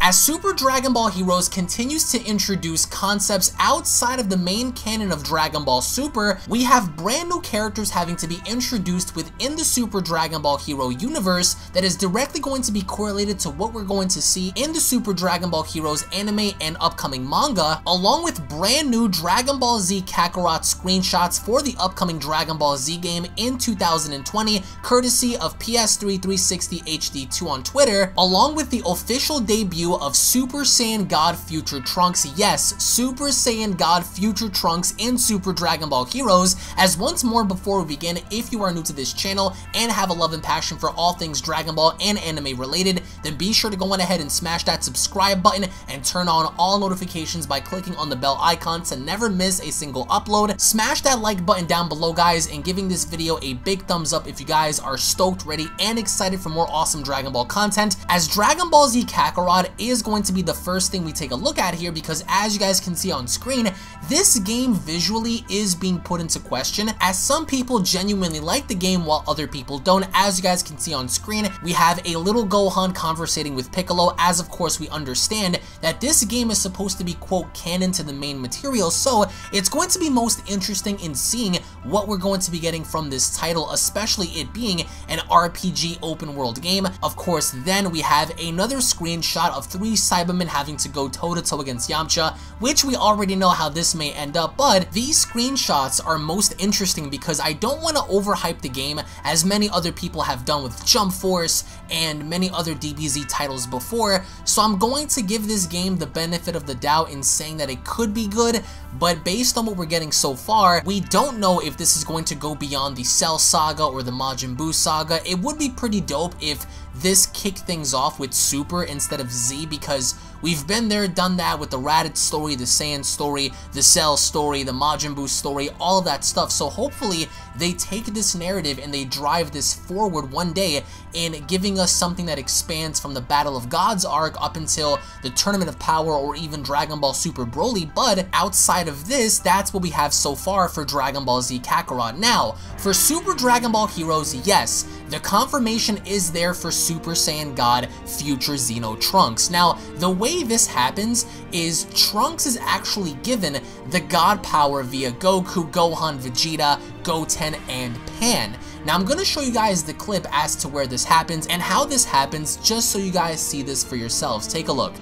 As Super Dragon Ball Heroes continues to introduce concepts outside of the main canon of Dragon Ball Super, we have brand new characters having to be introduced within the Super Dragon Ball Hero universe that is directly going to be correlated to what we're going to see in the Super Dragon Ball Heroes anime and upcoming manga, along with brand new Dragon Ball Z Kakarot screenshots for the upcoming Dragon Ball Z game in 2020, courtesy of PS3 360 HD2 on Twitter, along with the official debut of Super Saiyan God Future Trunks. Yes, Super Saiyan God Future Trunks in Super Dragon Ball Heroes. As once more, before we begin, if you are new to this channel and have a love and passion for all things Dragon Ball and anime related, then be sure to go on ahead and smash that subscribe button and turn on all notifications by clicking on the bell icon to never miss a single upload. Smash that like button down below, guys, and giving this video a big thumbs up if you guys are stoked, ready, and excited for more awesome Dragon Ball content, as Dragon Ball Z Kakarot is going to be the first thing we take a look at here, because as you guys can see on screen, this game visually is being put into question, as some people genuinely like the game while other people don't. As you guys can see on screen, we have a little Gohan conversating with Piccolo, as of course we understand that this game is supposed to be, quote, canon to the main material, so it's going to be most interesting in seeing what we're going to be getting from this title, especially it being an RPG open world game. Of course, then we have another screenshot of 3 Cybermen having to go toe-to-toe against Yamcha, which we already know how this may end up, but these screenshots are most interesting because I don't want to overhype the game as many other people have done with Jump Force and many other DBZ titles before, so I'm going to give this game the benefit of the doubt in saying that it could be good, but based on what we're getting so far, we don't know if this is going to go beyond the Cell Saga or the Majin Buu Saga. It would be pretty dope if this kicked things off with Super instead of Z, because we've been there, done that with the Raditz story, the Saiyan story, the Cell story, the Majin Buu story, all of that stuff. So hopefully they take this narrative and they drive this forward one day in giving us something that expands from the Battle of Gods arc up until the Tournament of Power or even Dragon Ball Super Broly. But outside of this, that's what we have so far for Dragon Ball Z Kakarot. Now, for Super Dragon Ball Heroes, yes, the confirmation is there for Super Saiyan God Future Xeno Trunks. Now, the way this happens is Trunks is actually given the God power via Goku, Gohan, Vegeta, Goten, and Pan. Now, I'm going to show you guys the clip as to where this happens and how this happens, just so you guys see this for yourselves. Take a look.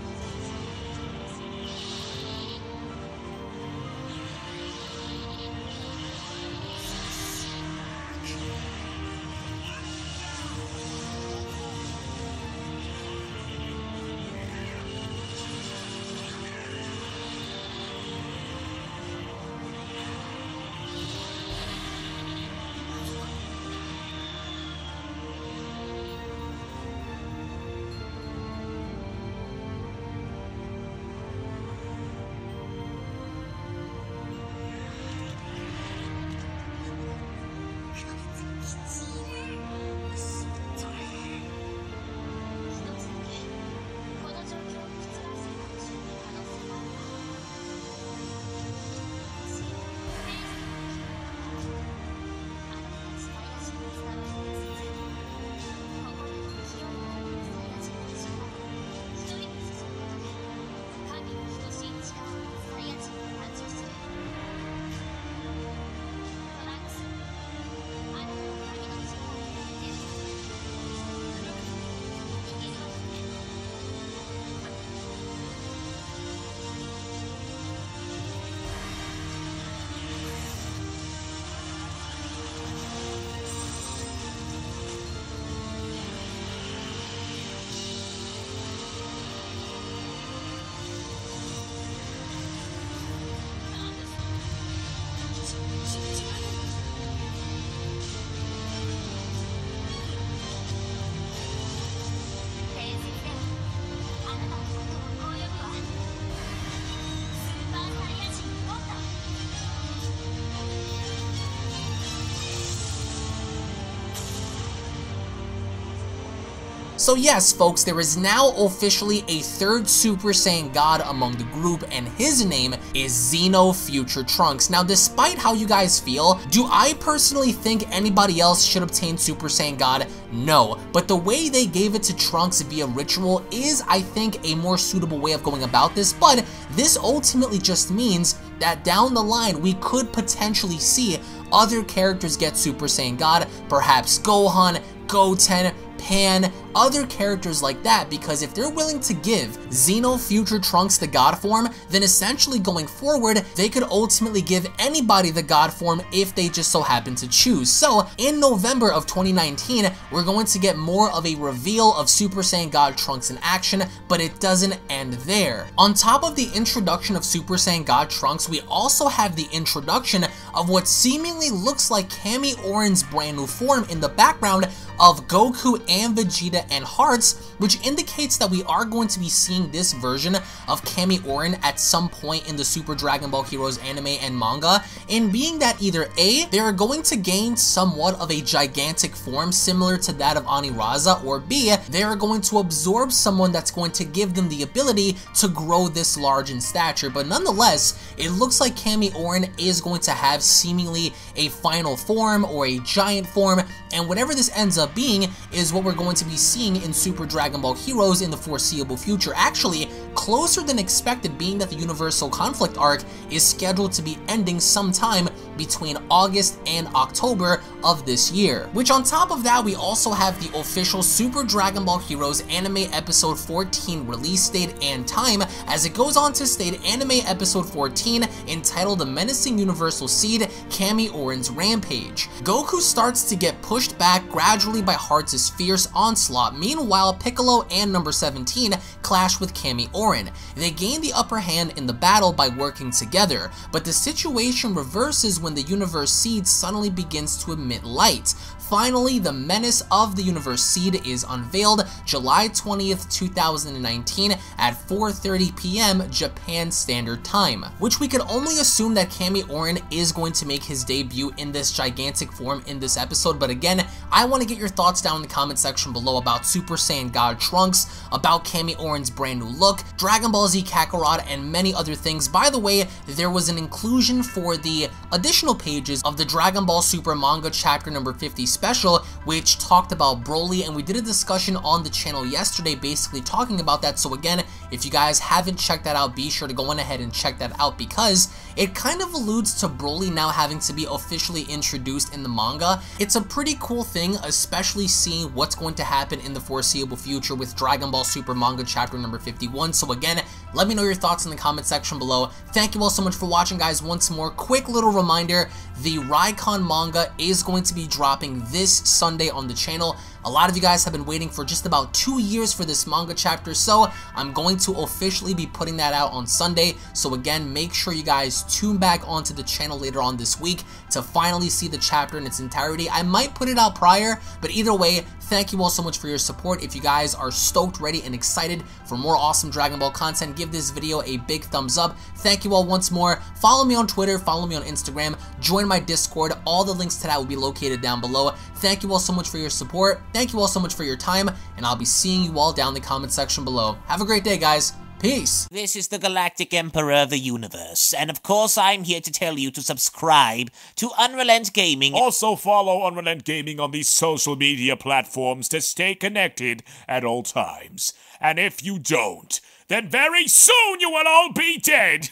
So yes, folks, there is now officially a third Super Saiyan God among the group, and his name is Xeno Future Trunks. Now, despite how you guys feel, do I personally think anybody else should obtain Super Saiyan God? No, but the way they gave it to Trunks via ritual is, I think, a more suitable way of going about this, but this ultimately just means that down the line, we could potentially see other characters get Super Saiyan God, perhaps Gohan, Goten, Pan, other characters like that, because if they're willing to give Xeno Future Trunks the God form, then essentially going forward, they could ultimately give anybody the God form if they just so happen to choose. So in November of 2019, we're going to get more of a reveal of Super Saiyan God Trunks in action, but it doesn't end there. On top of the introduction of Super Saiyan God Trunks, we also have the introduction of what seemingly looks like Cammy Oren's brand new form in the background of Goku and Vegeta and Hearts, which indicates that we are going to be seeing this version of Cammy Oren at some point in the Super Dragon Ball Heroes anime and manga, and being that either A, they are going to gain somewhat of a gigantic form similar to that of Aniraza, or B, they are going to absorb someone that's going to give them the ability to grow this large in stature. But nonetheless, it looks like Cammy Oren is going to have seemingly a final form or a giant form, and whatever this ends up being is what we're going to be seeing in Super Dragon Ball Heroes in the foreseeable future. Actually, closer than expected, being that the Universal Conflict arc is scheduled to be ending sometime between August and October of this year. Which on top of that, we also have the official Super Dragon Ball Heroes Anime Episode 14 release date and time, as it goes on to state Anime Episode 14, entitled The Menacing Universal Seed, Cammy Oren's Rampage. Goku starts to get pushed back gradually by Hearts' fierce onslaught. Meanwhile, Piccolo and number 17 clash with Cammy Oren. They gain the upper hand in the battle by working together, but the situation reverses when the Universe Seed suddenly begins to emit light. Finally, the menace of the Universe Seed is unveiled July 20th, 2019 at 4:30 p.m. Japan Standard Time, which we could only assume that Cammy Oren is going to make his debut in this gigantic form in this episode. But again, I want to get your thoughts down in the comment section below about Super Saiyan God Trunks, about Cammy Oren's brand new look, Dragon Ball Z Kakarot, and many other things. By the way, there was an inclusion for the additional pages of the Dragon Ball Super manga chapter number 50 special, which talked about Broly, and we did a discussion on the channel yesterday basically talking about that. So again, if you guys haven't checked that out, be sure to go on ahead and check that out, because it kind of alludes to Broly now having to be officially introduced in the manga. It's a pretty cool thing, especially seeing what's going to happen in the foreseeable future with Dragon Ball Super manga chapter number 51. So again, let me know your thoughts in the comment section below. Thank you all so much for watching, guys. Once more, quick little reminder, the Raikon manga is going to be dropping this Sunday on the channel. A lot of you guys have been waiting for just about 2 years for this manga chapter, so I'm going to officially be putting that out on Sunday. So again, make sure you guys tune back onto the channel later on this week to finally see the chapter in its entirety. I might put it out prior, but either way, thank you all so much for your support. If you guys are stoked, ready, and excited for more awesome Dragon Ball content, give this video a big thumbs up. Thank you all once more. Follow me on Twitter, follow me on Instagram, join my Discord. All the links to that will be located down below. Thank you all so much for your support. Thank you all so much for your time, and I'll be seeing you all down in the comment section below. Have a great day, guys. Peace. This is the Galactic Emperor of the Universe, and of course I'm here to tell you to subscribe to Unrelent Gaming. Also follow Unrelent Gaming on these social media platforms to stay connected at all times. And if you don't, then very soon you will all be dead!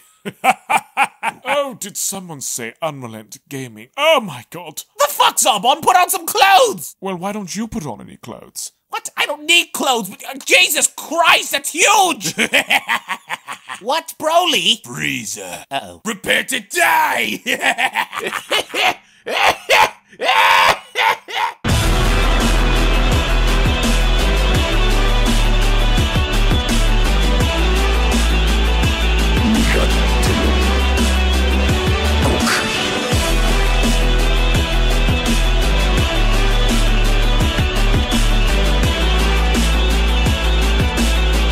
Oh, did someone say Unrelent Gaming? Oh my god. The fuck, Zarbon? Put on some clothes! Well, why don't you put on any clothes? What? I don't need clothes. Jesus Christ, that's huge! What, Broly? Frieza. Uh-oh. Prepare to die!